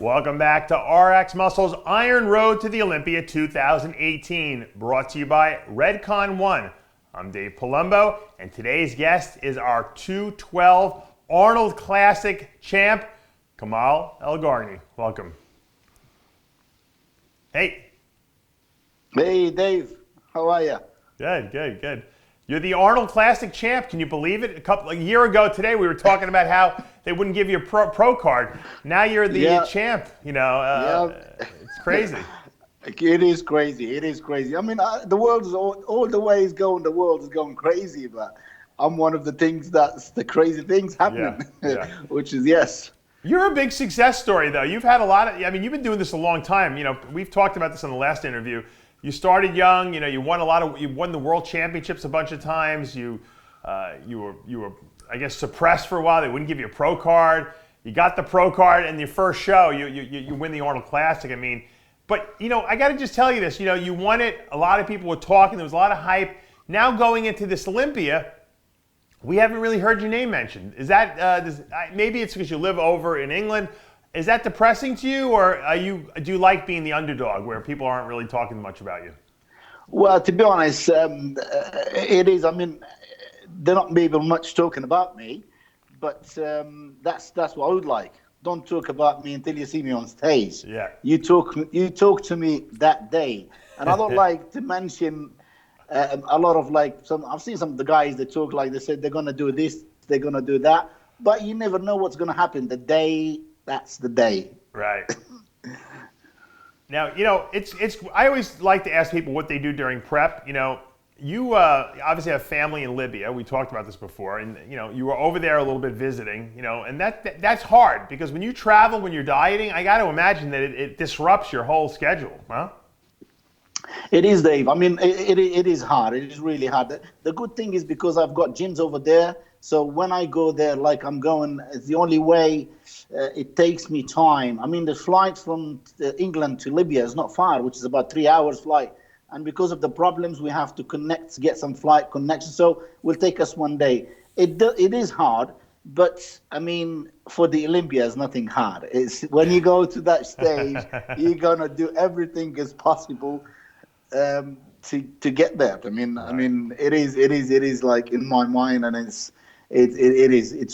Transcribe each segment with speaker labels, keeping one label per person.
Speaker 1: Welcome back to RXMuscle's Iron Road to the Olympia 2018, brought to you by Redcon One. I'm Dave Palumbo, and today's guest is our 212 Arnold Classic champ, Kamal Elgargni. Welcome. Hey.
Speaker 2: Hey, Dave. How are you?
Speaker 1: Good. You're the Arnold Classic champ. Can you believe it? A year ago today, we were talking about how they wouldn't give you a pro card. Now you're the champ. It's crazy.
Speaker 2: It is crazy. I mean, the world is all the way it's going. The world is going crazy, but I'm one of the things that's the crazy things happening, which is yes.
Speaker 1: You're a big success story, though. You've had you've been doing this a long time. We've talked about this in the last interview. You started young. You won you won the world championships a bunch of times. You were, I guess, suppressed for a while. They wouldn't give you a pro card. You got the pro card, and your first show, you win the Arnold Classic. I mean, but I got to just tell you this. You won it. A lot of people were talking. There was a lot of hype. Now going into this Olympia, we haven't really heard your name mentioned. Is that maybe it's because you live over in England? Is that depressing to you, or do you like being the underdog where people aren't really talking much about you?
Speaker 2: Well, to be honest, it is. I mean, they're not maybe much talking about me, but that's what I would like. Don't talk about me until you see me on stage.
Speaker 1: Yeah.
Speaker 2: You talk to me that day, and I don't like to mention a lot of I've seen some of the guys that talk like they said they're gonna do this, they're gonna do that, but you never know what's gonna happen the day. That's the day.
Speaker 1: Right. Now, it's. I always like to ask people what they do during prep. You obviously have family in Libya. We talked about this before, and you were over there a little bit visiting. And that's hard because when you travel, when you're dieting, I got to imagine that it disrupts your whole schedule, huh?
Speaker 2: It is, Dave. I mean, it is hard. It is really hard. The good thing is because I've got gyms over there, so when I go there, like I'm going, it's the only way. It takes me time. I mean, the flight from England to Libya is not far, which is about 3 hours flight. And because of the problems, we have to get some flight connection. So it will take us one day. It is hard, but I mean, for the Olympia, it's nothing hard. It's when you go to that stage, you're gonna do everything as possible to get there. I mean, it is like in my mind, and it's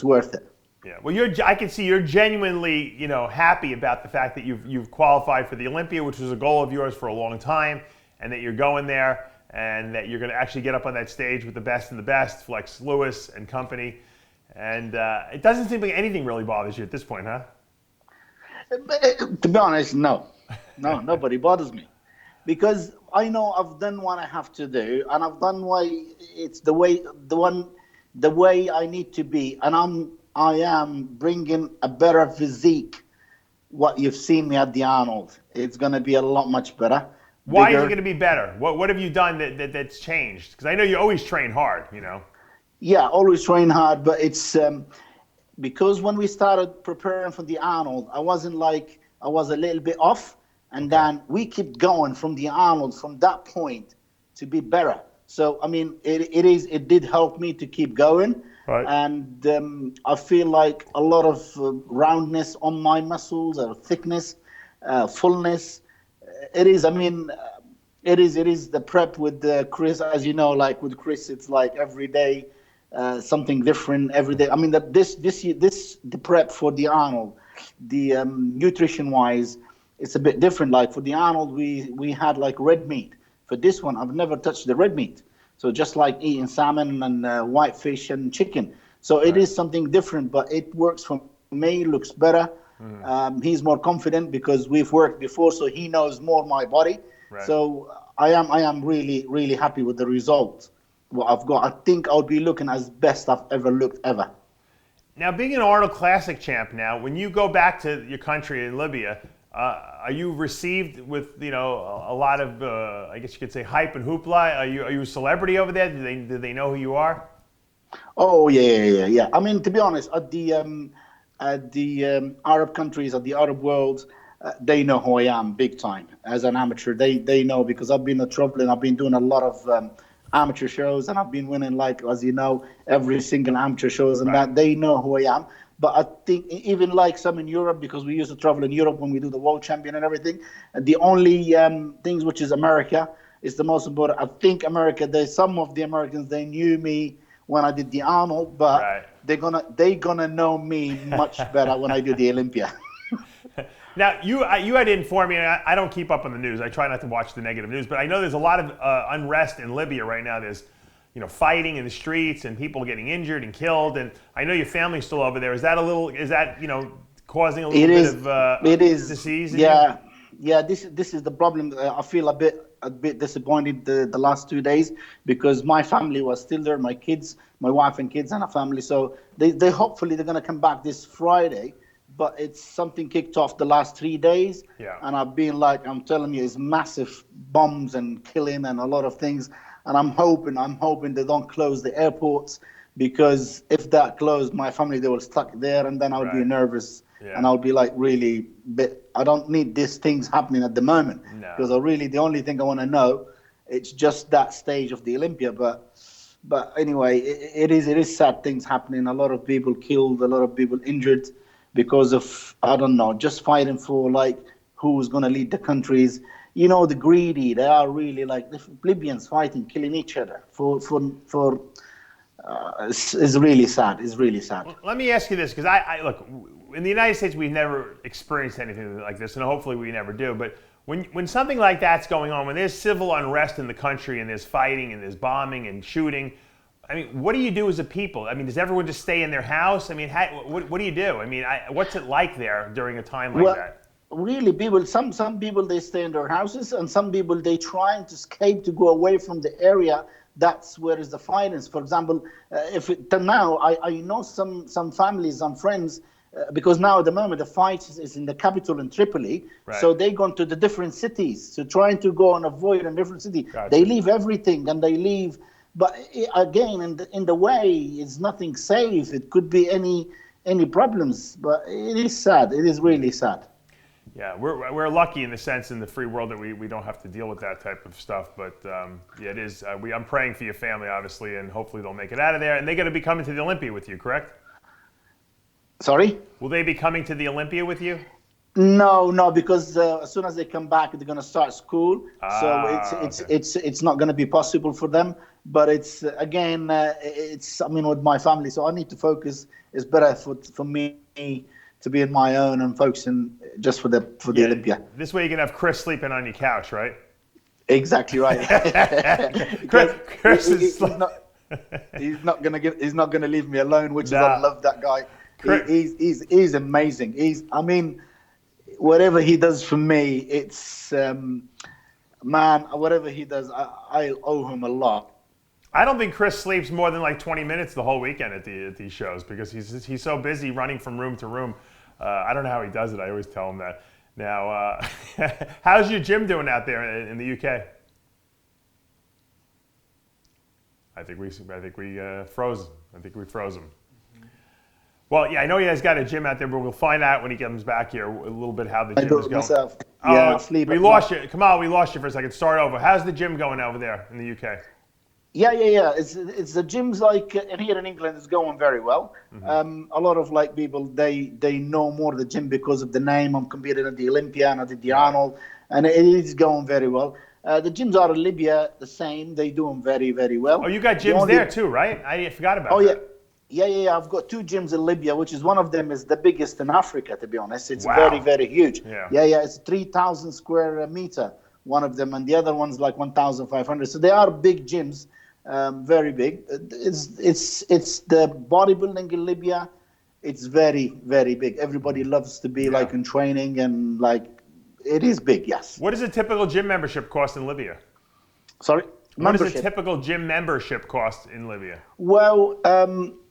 Speaker 2: worth it.
Speaker 1: Yeah, well, I can see you're genuinely, happy about the fact that you've qualified for the Olympia, which was a goal of yours for a long time, and that you're going there, and that you're going to actually get up on that stage with the best of the best, Flex Lewis and company. And it doesn't seem like anything really bothers you at this point, huh?
Speaker 2: To be honest, no, nobody bothers me, because I know I've done what I have to do, and I've done the way I need to be, and I am bringing a better physique. What you've seen me at the Arnold, it's going to be a lot much better.
Speaker 1: Why is it going to be better? What have you done that's changed? Because I know you always train hard,
Speaker 2: Yeah, always train hard, but it's because when we started preparing for the Arnold, I was a little bit off, and then we kept going from the Arnold from that point to be better. So I mean, it did help me to keep going.
Speaker 1: Right.
Speaker 2: And I feel like a lot of roundness on my muscles, or thickness, fullness. It is the prep with Chris, as you know. Like with Chris, it's like every day something different every day. I mean the prep for the Arnold, the nutrition wise, it's a bit different. Like for the Arnold, we had like red meat. For this one, I've never touched the red meat. So just like eating salmon and white fish and chicken. So it is something different, but it works for me, looks better. He's more confident because we've worked before, so he knows more my body.
Speaker 1: Right.
Speaker 2: So I am really, really happy with the result. What I've got, I think I'll be looking as best I've ever looked ever.
Speaker 1: Now, being an Arnold Classic champ now, when you go back to your country in Libya, are you received with a lot of I guess you could say hype and hoopla? Are you a celebrity over there? Do they know who you are?
Speaker 2: Oh yeah. I mean, to be honest, at the Arab countries, at the Arab world, they know who I am big time as an amateur. They know because I've been traveling. I've been doing a lot of amateur shows, and I've been winning, like as you know, every single amateur shows, and that they know who I am. But I think even like some in Europe, because we used to travel in Europe when we do the world champion and everything, and the only things which is America is the most important. I think America, there's some of the Americans, they knew me when I did the Arnold, but
Speaker 1: Right.
Speaker 2: they're gonna know me much better when I do the Olympia.
Speaker 1: Now, you had informed me, and I don't keep up on the news. I try not to watch the negative news, but I know there's a lot of unrest in Libya right now. There's, fighting in the streets and people getting injured and killed. And I know your family's still over there. Is that causing a little bit of disease?
Speaker 2: Yeah, This is the problem. I feel a bit disappointed the last 2 days because my family was still there. My kids, my wife and kids and a family. So they hopefully they're gonna come back this Friday. But it's something kicked off the last 3 days.
Speaker 1: Yeah.
Speaker 2: And I've been I'm telling you, it's massive bombs and killing and a lot of things. And I'm hoping they don't close the airports, because if that closed, my family, they were stuck there, and then I would be nervous.
Speaker 1: Yeah.
Speaker 2: And I'll be really, I don't need these things happening at the moment.
Speaker 1: No.
Speaker 2: Because the only thing I want to know, it's just that stage of the Olympia. But anyway, it is sad things happening. A lot of people killed, a lot of people injured because of, I don't know, just fighting for who's going to lead the countries. The greedy, they are really the Libyans fighting, killing each other it's really sad. It's really sad.
Speaker 1: Well, let me ask you this, because I look, in the United States, we've never experienced anything like this, and hopefully we never do. But when something like that's going on, when there's civil unrest in the country and there's fighting and there's bombing and shooting, I mean, what do you do as a people? I mean, does everyone just stay in their house? I mean, what do you do? I mean, what's it like there during a time like that?
Speaker 2: Really, some people, they stay in their houses, and some people, they trying to escape to go away from the area. That's where is the violence. For example, now I know some families, some friends, because now at the moment the fight is in the capital in Tripoli.
Speaker 1: Right.
Speaker 2: So they gone to the different cities, so trying to go and avoid a different city.
Speaker 1: Gotcha.
Speaker 2: They leave everything and they leave. But again, in the way, it's nothing safe. It could be any problems. But it is sad. It is really sad.
Speaker 1: Yeah, we're lucky in the sense in the free world that we don't have to deal with that type of stuff. But yeah, it is. I'm praying for your family, obviously, and hopefully they'll make it out of there. And they're going to be coming to the Olympia with you, correct?
Speaker 2: Sorry?
Speaker 1: Will they be coming to the Olympia with you?
Speaker 2: No, because as soon as they come back, they're going to start school. It's not going to be possible for them. But it's again, with my family, so I need to focus. It's better for me to be in my own and focusing just for the Olympia.
Speaker 1: This way you can have Chris sleeping on your couch, right?
Speaker 2: Exactly right.
Speaker 1: Chris is
Speaker 2: he's not gonna leave me alone, which is, I love that guy. He's amazing. Whatever he does for me, it's whatever he does, I owe him a lot.
Speaker 1: I don't think Chris sleeps more than 20 minutes the whole weekend at these shows, because he's so busy running from room to room. I don't know how he does it. I always tell him that. Now, how's your gym doing out there in the UK? I think we froze. I think we froze him. Well, yeah, I know he has got a gym out there, but we'll find out when he comes back here a little bit how the gym is going.
Speaker 2: Myself.
Speaker 1: We lost you. Kamal, we lost you for a second. Start over. How's the gym going over there in the UK?
Speaker 2: Yeah. It's the gyms here in England is going very well. Mm-hmm. A lot of people they know more the gym because of the name. I'm competing at the Olympia and I did the Arnold, and it is going very well. The gyms are in Libya the same. They doing very, very well.
Speaker 1: Oh, you got gyms there too, right? I forgot about that.
Speaker 2: Yeah. I've got 2 gyms in Libya, which is one of them is the biggest in Africa. To be honest, it's
Speaker 1: wow.
Speaker 2: very, very huge.
Speaker 1: Yeah.
Speaker 2: It's 3,000 square meter. One of them, and the other one's 1,500. So they are big gyms. Very big. It's the bodybuilding in Libya. It's very, very big. Everybody loves to be in training, and it is big. Yes.
Speaker 1: What does a typical gym membership cost in Libya?
Speaker 2: Sorry.
Speaker 1: What does a typical gym membership cost in Libya?
Speaker 2: Well,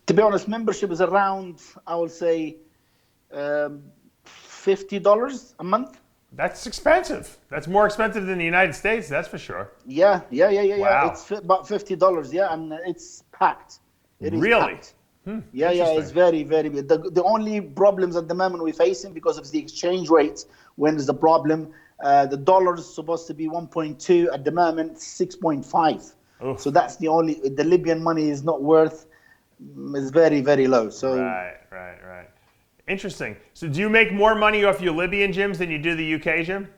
Speaker 2: to be honest, membership is around, I would say, $50 a month.
Speaker 1: That's expensive. That's more expensive than the United States, that's for sure.
Speaker 2: Yeah.
Speaker 1: Wow.
Speaker 2: It's about $50, and it's packed. It is
Speaker 1: really?
Speaker 2: Packed. It's very, very big. The only problems at the moment we're facing because of the exchange rates, when is the problem, the dollar is supposed to be 1.2, at the moment 6.5. So that's the Libyan money is not worth, it's very, very low. So
Speaker 1: Right. Interesting. So do you make more money off your Libyan gyms than you do the UK gym?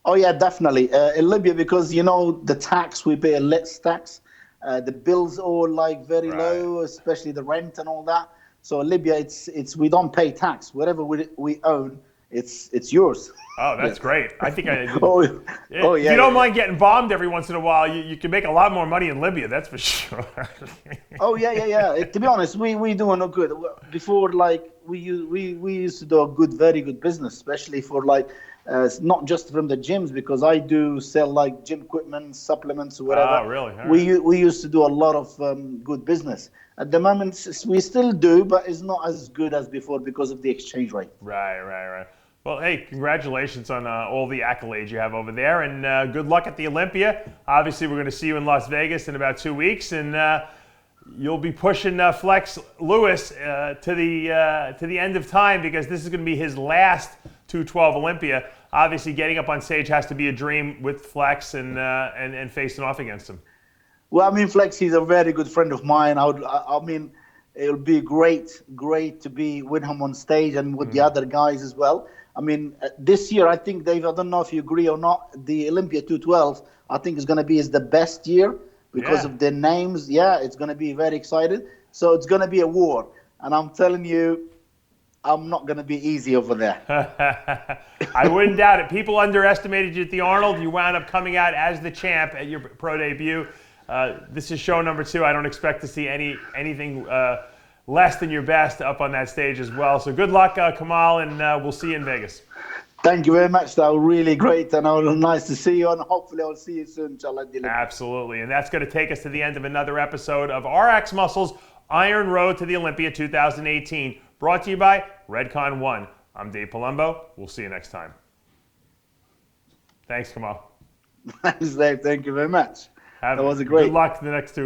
Speaker 2: Oh yeah, definitely. In Libya, because you know the tax we pay, less tax. The bills all like very low, especially the rent and all that. So Libya, it's we don't pay tax. Whatever we own, it's yours.
Speaker 1: Oh, that's great. I think
Speaker 2: Oh,
Speaker 1: if
Speaker 2: yeah.
Speaker 1: you don't mind getting bombed every once in a while, you can make a lot more money in Libya, that's for sure.
Speaker 2: Oh yeah. To be honest, we doing a good. Before, like we used to do a very good business, especially for like not just from the gyms, because I do sell like gym equipment, supplements, or whatever.
Speaker 1: Oh, really? All right.
Speaker 2: We used to do a lot of good business. At the moment, we still do, but it's not as good as before because of the exchange rate.
Speaker 1: Right. Well, hey, congratulations on all the accolades you have over there, and good luck at the Olympia. Obviously, we're going to see you in Las Vegas in about 2 weeks, and you'll be pushing Flex Lewis to the end of time, because this is going to be his last 212 Olympia. Obviously, getting up on stage has to be a dream with Flex and facing off against him.
Speaker 2: Well, I mean, Flex, he's a very good friend of mine. I mean, it'll be great to be with him on stage and with the other guys as well. I mean, this year, I think, Dave, I don't know if you agree or not, the Olympia 212, I think is going to be the best year because of the names. Yeah, it's going to be very excited. So it's going to be a war. And I'm telling you, I'm not going to be easy over there.
Speaker 1: I wouldn't doubt it. People underestimated you at the Arnold. You wound up coming out as the champ at your pro debut. This is show number 2. I don't expect to see anything less than your best up on that stage as well. So good luck, Kamal, and we'll see you in Vegas.
Speaker 2: Thank you very much. That was really great, and nice to see you, and hopefully I'll see you soon, inshallah.
Speaker 1: Absolutely, and that's going to take us to the end of another episode of RXMuscle's Iron Road to the Olympia 2018, brought to you by Redcon One. I'm Dave Palumbo. We'll see you next time. Thanks, Kamal.
Speaker 2: Thanks, Dave. Thank you very much. That was a great.
Speaker 1: Good luck to the next 2.